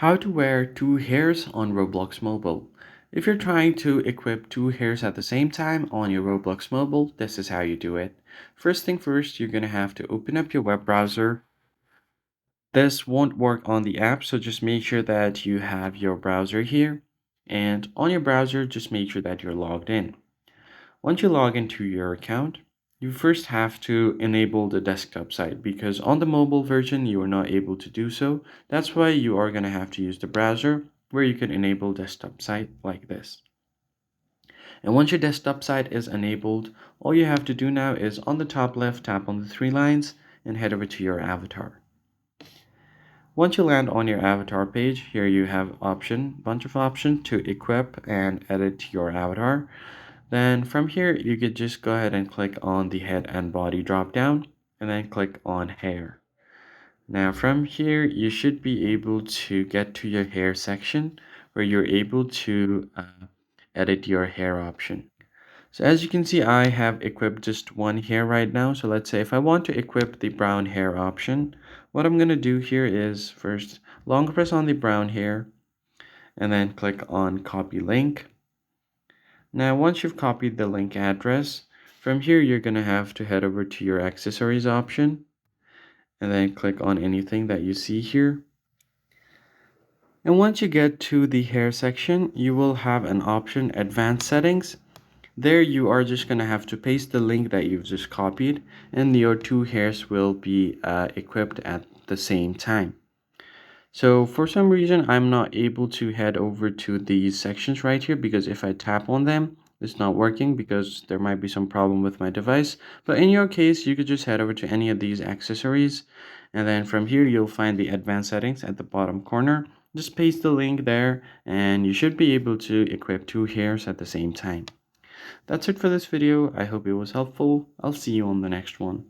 How to wear two hairs on Roblox Mobile. If you're trying to equip two hairs at the same time on your Roblox Mobile, this is how you do it. First thing first, you're going to have to open up your web browser. This won't work on the app, so just make sure that you have your browser here. And on your browser, just make sure that you're logged in. Once you log into your account, you first have to enable the desktop site because on the mobile version you are not able to do so. That's why you are going to have to use the browser where you can enable desktop site like this. And once your desktop site is enabled, all you have to do now is on the top left tap on the three lines and head over to your avatar. Once you land on your avatar page, here you have bunch of options to equip and edit your avatar. Then from here, you could just go ahead and click on the head and body drop down and then click on hair. Now from here, you should be able to get to your hair section where you're able to edit your hair option. So as you can see, I have equipped just one hair right now. So let's say if I want to equip the brown hair option, what I'm going to do here is first long press on the brown hair and then click on copy link. Now, once you've copied the link address, from here you're going to have to head over to your accessories option and then click on anything that you see here. And once you get to the hair section, you will have an option advanced settings. There you are just going to have to paste the link that you've just copied and your two hairs will be equipped at the same time. So for some reason, I'm not able to head over to these sections right here because if I tap on them, it's not working because there might be some problem with my device. But in your case, you could just head over to any of these accessories. And then from here, you'll find the advanced settings at the bottom corner. Just paste the link there and you should be able to equip two hairs at the same time. That's it for this video. I hope it was helpful. I'll see you on the next one.